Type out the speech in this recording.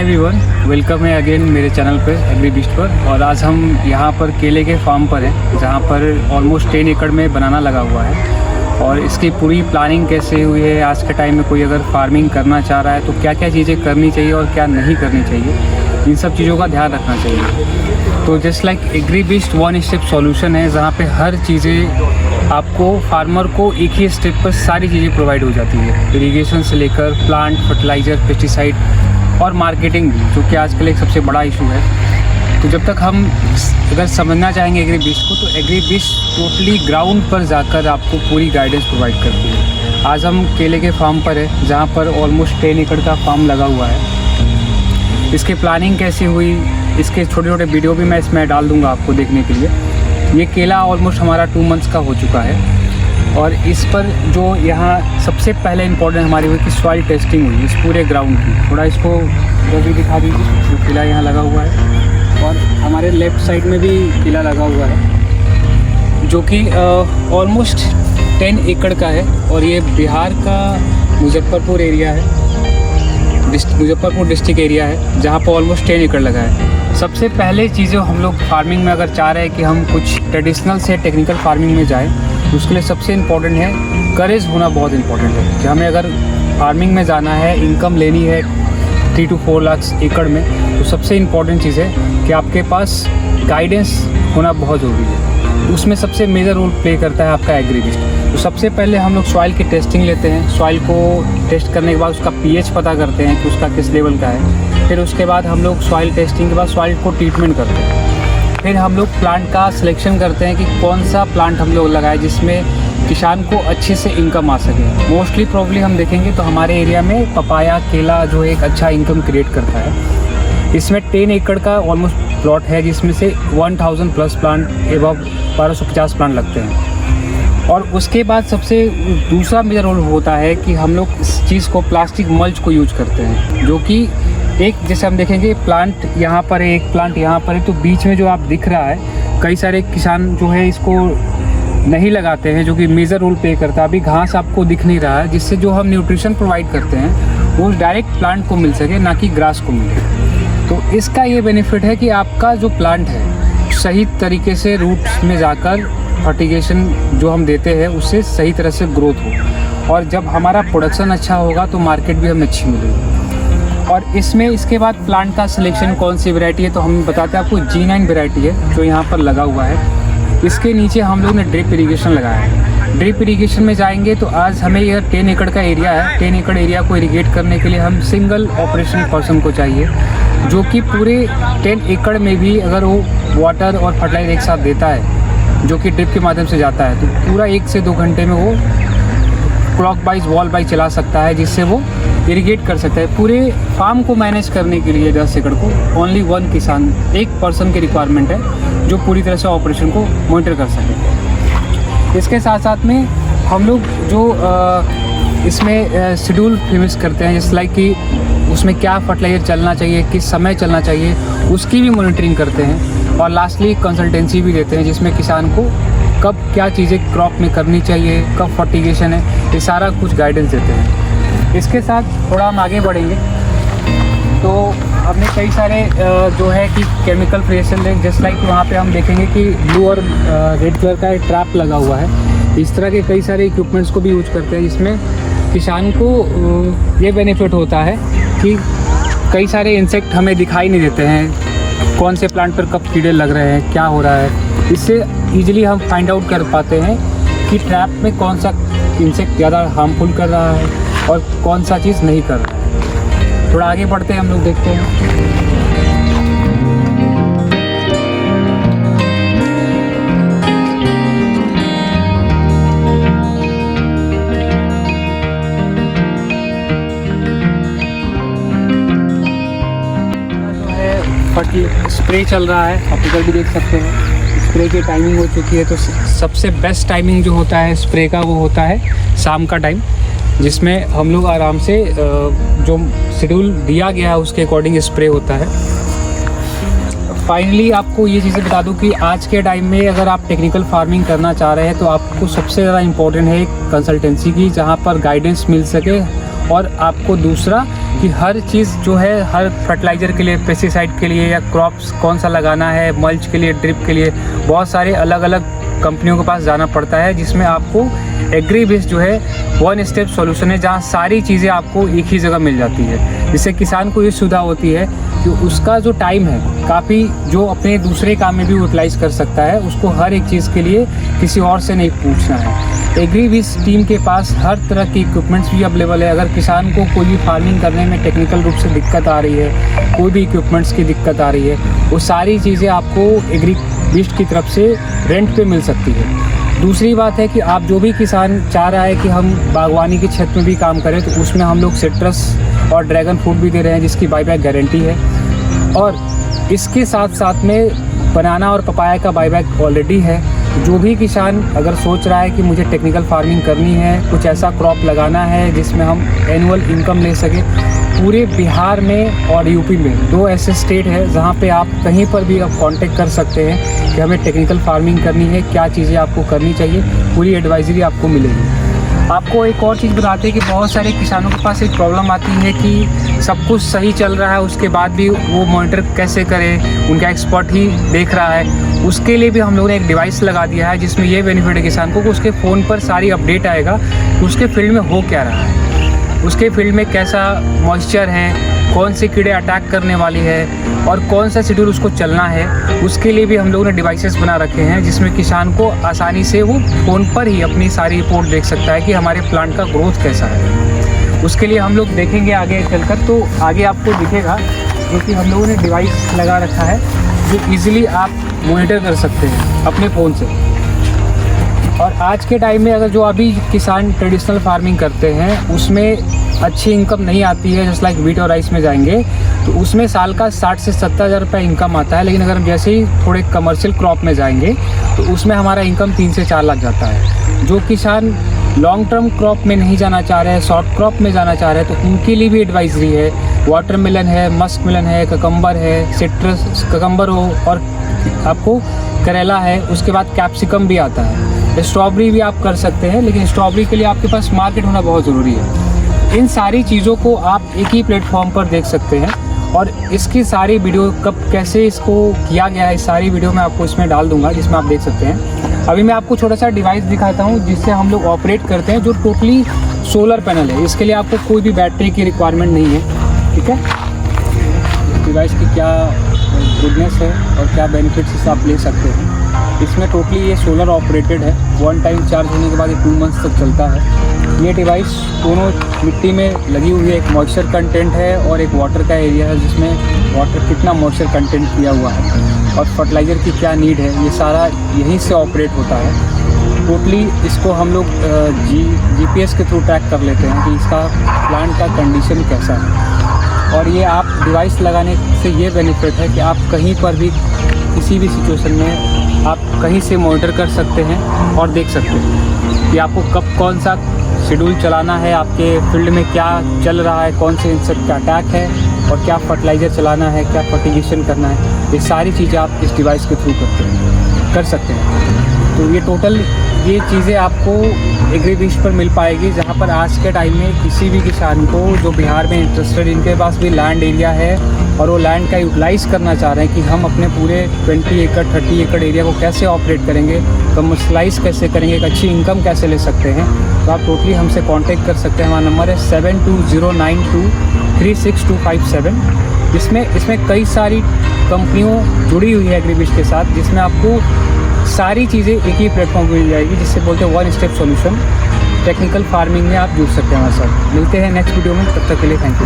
Everyone, welcome है again मेरे channel पे एग्री बिस्ट पर। और आज हम यहाँ पर केले के फार्म पर हैं जहाँ पर ऑलमोस्ट 10 एकड़ में बनाना लगा हुआ है। और इसकी पूरी प्लानिंग कैसे हुई है, आज के टाइम में कोई अगर फार्मिंग करना चाह रहा है तो क्या क्या चीज़ें करनी चाहिए और क्या नहीं करनी चाहिए, इन सब चीज़ों का ध्यान रखना चाहिए। तो जस्ट लाइक एग्री बिस्ट वन स्टेप सॉल्यूशन है जहाँ पे हर चीज़ें आपको फार्मर को एक ही स्टेप पर सारी चीज़ें प्रोवाइड हो जाती है, इरिगेशन से लेकर प्लांट, फर्टिलाइज़र, पेस्टिसाइड और मार्केटिंग भी, जो कि आजकल एक सबसे बड़ा इशू है। तो जब तक हम अगर समझना चाहेंगे एग्री बिस्ट को, तो एग्री बिस्ट टोटली ग्राउंड पर जाकर आपको पूरी गाइडेंस प्रोवाइड करती है। आज हम केले के फार्म पर है जहाँ पर ऑलमोस्ट 10 एकड़ का फार्म लगा हुआ है। इसकी प्लानिंग कैसी हुई, इसके छोटे छोटे वीडियो भी मैं इसमें डाल दूँगा आपको देखने के लिए। ये केला ऑलमोस्ट हमारा 2 मंथ्स का हो चुका है। और इस पर जो यहाँ सबसे पहले इम्पोर्टेंट हमारी हुई कि सॉइल टेस्टिंग हुई इस पूरे ग्राउंड की। थोड़ा इसको भी दिखा दीजिए, जो केला यहाँ लगा हुआ है। और हमारे लेफ़्ट साइड में भी केला लगा हुआ है जो कि ऑलमोस्ट 10 एकड़ का है। और ये बिहार का मुजफ्फरपुर एरिया है, मुजफ्फरपुर डिस्ट्रिक्ट एरिया है, जहाँ पर ऑलमोस्ट 10 एकड़ लगा है। सबसे पहले चीज़ें हम लोग फार्मिंग में अगर चाह रहे हैं कि हम कुछ ट्रेडिशनल से टेक्निकल फार्मिंग में जाएं, तो उसके लिए सबसे इम्पोर्टेंट है करेज होना, बहुत इम्पोर्टेंट है कि हमें अगर फार्मिंग में जाना है, इनकम लेनी है 3 to 4 लाख एकड़ में, तो सबसे इम्पोर्टेंट चीज़ है कि आपके पास गाइडेंस होना बहुत ज़रूरी है। उसमें सबसे मेजर रोल प्ले करता है आपका एग्री बिस्ट। तो सबसे पहले हम लोग सॉइल की टेस्टिंग लेते हैं। सॉइल को टेस्ट करने के बाद उसका पीएच पता करते हैं कि उसका किस लेवल का है। फिर उसके बाद हम लोग सॉइल टेस्टिंग के बाद सॉइल को ट्रीटमेंट करते हैं। फिर हम लोग प्लांट का सिलेक्शन करते हैं कि कौन सा प्लांट हम लोग लगाएं जिसमें किसान को अच्छे से इनकम आ सके। मोस्टली प्रॉब्ली हम देखेंगे तो हमारे एरिया में पपाया, केला जो एक अच्छा इनकम क्रिएट करता है। इसमें 10 एकड़ का ऑलमोस्ट प्लॉट है जिसमें से 1000 प्लस प्लांट एबव 1250 प्लांट लगते हैं। और उसके बाद सबसे दूसरा मेजर रोल होता है कि हम लोग इस चीज़ को प्लास्टिक मल्च को यूज करते हैं, जो कि एक जैसे हम देखेंगे प्लांट यहाँ पर है, एक प्लांट यहाँ पर है, तो बीच में जो आप दिख रहा है, कई सारे किसान जो है इसको नहीं लगाते हैं, जो कि मेजर रोल प्ले करता है। अभी घास आपको दिख नहीं रहा है, जिससे जो हम न्यूट्रिशन प्रोवाइड करते हैं वो डायरेक्ट प्लांट को मिल सके, ना कि ग्रास को मिले। तो इसका ये बेनिफिट है कि आपका जो प्लांट है सही तरीके से रूट्स में जाकर फर्टिगेशन जो हम देते हैं उससे सही तरह से ग्रोथ हो, और जब हमारा प्रोडक्शन अच्छा होगा तो मार्केट भी हमें अच्छी मिलेगी। और इसमें इसके बाद प्लांट का सिलेक्शन कौन सी वैरायटी है, तो हम बताते हैं आपको G9 वैरायटी है जो यहाँ पर लगा हुआ है। इसके नीचे हम लोग ने ड्रिप इरीगेशन लगाया है। ड्रिप इरीगेशन में जाएंगे तो आज हमें यह 10 एकड़ का एरिया है। 10 एकड़ एरिया को इरीगेट करने के लिए हम सिंगल ऑपरेशन पर्सन को चाहिए, जो कि पूरे 10 एकड़ में भी अगर वो वाटर और फर्टिलाइजर एक साथ देता है, जो कि ड्रिप के माध्यम से जाता है, तो पूरा 1 से 2 घंटे में वो क्लॉक वाइज वॉल वाइज चला सकता है, जिससे वो इरिगेट कर सकता है। पूरे फार्म को मैनेज करने के लिए 10 एकड़ को ओनली 1 किसान, 1 पर्सन की रिक्वायरमेंट है जो पूरी तरह से ऑपरेशन को मॉनिटर कर सके। इसके साथ साथ में हम लोग जो इसमें शेड्यूल फिनिश करते हैं, जैसे लाइक कि उसमें क्या फर्टिलाइजर चलना चाहिए, किस समय चलना चाहिए, उसकी भी मॉनिटरिंग करते हैं। और लास्टली कंसल्टेंसी भी देते हैं, जिसमें किसान को कब क्या चीज़ें क्रॉप में करनी चाहिए, कब फर्टिगेशन है, ये सारा कुछ गाइडेंस देते हैं। इसके साथ थोड़ा हम आगे बढ़ेंगे तो हमने कई सारे जो है कि केमिकल फ्रेशन लें, जस्ट लाइक वहाँ पे हम देखेंगे कि ब्लू और रेड कलर का एक ट्रैप लगा हुआ है। इस तरह के कई सारे इक्विपमेंट्स को भी यूज करते हैं, जिसमें किसान को ये बेनिफिट होता है कि कई सारे इंसेक्ट हमें दिखाई नहीं देते हैं, कौन से प्लांट पर कब कीड़े लग रहे हैं, क्या हो रहा है। इससे ईजिली हम फाइंड आउट कर पाते हैं कि ट्रैप में कौन सा इंसेक्ट ज़्यादा हार्मफुल कर रहा है और कौन सा चीज़ नहीं कर रहा है। थोड़ा आगे बढ़ते हैं, हम लोग देखते हैं। स्प्रे चल रहा है, आप इधर भी देख सकते हैं। स्प्रे की टाइमिंग हो चुकी है, तो सबसे बेस्ट टाइमिंग जो होता है स्प्रे का वो होता है शाम का टाइम, जिसमें हम लोग आराम से जो शेड्यूल दिया गया है उसके अकॉर्डिंग स्प्रे होता है। फाइनली आपको ये चीज़ें बता दूं कि आज के टाइम में अगर आप टेक्निकल फार्मिंग करना चाह रहे हैं तो आपको सबसे ज़्यादा इम्पोर्टेंट है कंसल्टेंसी की, जहाँ पर गाइडेंस मिल सके और आपको दूसरा कि हर चीज़ जो है, हर फर्टिलाइज़र के लिए, पेस्टिसाइड के लिए या क्रॉप्स कौन सा लगाना है, मल्च के लिए, ड्रिप के लिए, बहुत सारे अलग अलग कंपनियों के पास जाना पड़ता है, जिसमें आपको एग्री बेस्ड जो है वन स्टेप सॉल्यूशन है, जहाँ सारी चीज़ें आपको एक ही जगह मिल जाती है। जिससे किसान को ये सुविधा होती है कि उसका जो टाइम है काफ़ी, जो अपने दूसरे काम में भी यूटिलाइज़ कर सकता है, उसको हर एक चीज़ के लिए किसी और से नहीं पूछना है। एग्रीविज टीम के पास हर तरह के इक्विपमेंट्स भी अवेलेबल है। अगर किसान को कोई भी फार्मिंग करने में टेक्निकल रूप से दिक्कत आ रही है, कोई भी इक्विपमेंट्स की दिक्कत आ रही है, वो सारी चीज़ें आपको एग्रीविज की तरफ से रेंट पे मिल सकती है। दूसरी बात है कि आप जो भी किसान चाह रहा है कि हम बागवानी के क्षेत्र में भी काम करें, तो उसमें हम लोग सिट्रस और ड्रैगन फ्रूट भी दे रहे हैं, जिसकी बाईबैक गारंटी है। और इसके साथ साथ में बनाना और पपाया का बाईबैक ऑलरेडी है। जो भी किसान अगर सोच रहा है कि मुझे टेक्निकल फार्मिंग करनी है, कुछ ऐसा क्रॉप लगाना है जिसमें हम एनुअल इनकम ले सकें, पूरे बिहार में और यूपी में 2 ऐसे स्टेट है जहाँ पे आप कहीं पर भी आप कांटेक्ट कर सकते हैं कि हमें टेक्निकल फार्मिंग करनी है, क्या चीज़ें आपको करनी चाहिए, पूरी एडवाइजरी आपको मिलेगी। आपको एक और चीज़ बताते हैं कि बहुत सारे किसानों के पास एक प्रॉब्लम आती है कि सब कुछ सही चल रहा है, उसके बाद भी वो मॉनिटर कैसे करें, उनका एक्सपर्ट ही देख रहा है। उसके लिए भी हम लोगों ने एक डिवाइस लगा दिया है, जिसमें ये बेनिफिट है किसान को कि उसके फ़ोन पर सारी अपडेट आएगा कि उसके फील्ड में हो क्या रहा है, उसके फील्ड में कैसा मॉइस्चर है, कौन से कीड़े अटैक करने वाली है और कौन सा शेड्यूल उसको चलना है। उसके लिए भी हम लोगों ने डिवाइसेस बना रखे हैं, जिसमें किसान को आसानी से वो फ़ोन पर ही अपनी सारी रिपोर्ट देख सकता है कि हमारे प्लांट का ग्रोथ कैसा है। उसके लिए हम लोग देखेंगे आगे चलकर, तो आगे आपको दिखेगा जो कि हम लोगों ने डिवाइस लगा रखा है, जो ईज़िली आप मॉनिटर कर सकते हैं अपने फ़ोन से। और आज के टाइम में अगर जो अभी किसान ट्रेडिशनल फार्मिंग करते हैं, उसमें अच्छी इनकम नहीं आती है, जैसे लाइक व्हीट और राइस में जाएंगे तो उसमें साल का 60 से 70 हज़ार रुपये इनकम आता है। लेकिन अगर हम जैसे ही थोड़े कमर्शियल क्रॉप में जाएंगे तो उसमें हमारा इनकम 3 से 4 लाख जाता है। जो किसान लॉन्ग टर्म क्रॉप में नहीं जाना चाह रहे हैं, शॉर्ट क्रॉप में जाना चाह रहे हैं, तो उनके लिए भी एडवाइजरी है। वाटरमेलन है, मस्क मेलन है, ककम्बर है, सिट्रस ककम्बर हो, और आपको करेला है, उसके बाद कैप्सिकम भी आता है। स्ट्रॉबेरी भी आप कर सकते हैं, लेकिन स्ट्रॉबेरी के लिए आपके पास मार्केट होना बहुत ज़रूरी है। इन सारी चीज़ों को आप एक ही प्लेटफॉर्म पर देख सकते हैं, और इसकी सारी वीडियो कब कैसे इसको किया गया है, इस सारी वीडियो मैं आपको इसमें डाल दूंगा, जिसमें आप देख सकते हैं। अभी मैं आपको छोटा सा डिवाइस दिखाता हूँ जिससे हम लोग ऑपरेट करते हैं, जो टोटली सोलर पैनल है। इसके लिए आपको कोई भी बैटरी की रिक्वायरमेंट नहीं है, ठीक है। डिवाइस की क्या गुडनेस है और क्या बेनिफिट्स आप ले सकते हैं। इसमें टोटली ये सोलर ऑपरेटेड है, 1 टाइम चार्ज होने के बाद ये 2 मंथ्स तक चलता है। ये डिवाइस दोनों मिट्टी में लगी हुई है, एक मॉइस्चर कंटेंट है और एक वाटर का एरिया है, जिसमें वाटर कितना मॉइस्चर कंटेंट किया हुआ है और फर्टिलाइज़र की क्या नीड है, ये सारा यहीं से ऑपरेट होता है। टोटली इसको हम लोग GPS के थ्रू ट्रैक कर लेते हैं कि इसका प्लांट का कंडीशन कैसा है। और ये आप डिवाइस लगाने से ये बेनिफिट है कि आप कहीं पर भी किसी भी सिचुएशन में आप कहीं से मॉनिटर कर सकते हैं और देख सकते हैं कि आपको कब कौन सा शेड्यूल चलाना है, आपके फील्ड में क्या चल रहा है, कौन से इंसेक्ट का अटैक है और क्या फर्टिलाइज़र चलाना है, क्या फर्टिगेशन करना है। ये सारी चीज़ें आप इस डिवाइस के थ्रू कर सकते हैं। तो ये टोटल ये चीज़ें आपको एग्रीबिस्ट पर मिल पाएगी, जहाँ पर आज के टाइम में किसी भी किसान को जो बिहार में इंटरेस्टेड, इनके पास भी लैंड एरिया है और वो लैंड का यूटिलाइज़ करना चाह रहे हैं कि हम अपने पूरे 20 एकड़ 30 एकड़ एरिया को कैसे ऑपरेट करेंगे, कमर्शलाइज़ कैसे करेंगे, एक अच्छी इनकम कैसे ले सकते हैं, तो आप टोटली हमसे कांटेक्ट कर सकते हैं। हमारा नंबर है 7209236257। इसमें कई सारी कंपनियों जुड़ी हुई है एग्रीबिस्ट के साथ, जिसमें आपको सारी चीज़ें एक ही प्लेटफॉर्म पर मिल जाएगी, जिससे बोलते हैं one step solution. Technical farming में आप जुड़ सकते हैं हमारे साथ। मिलते हैं नेक्स्ट वीडियो में, तब तक के लिए थैंक यू।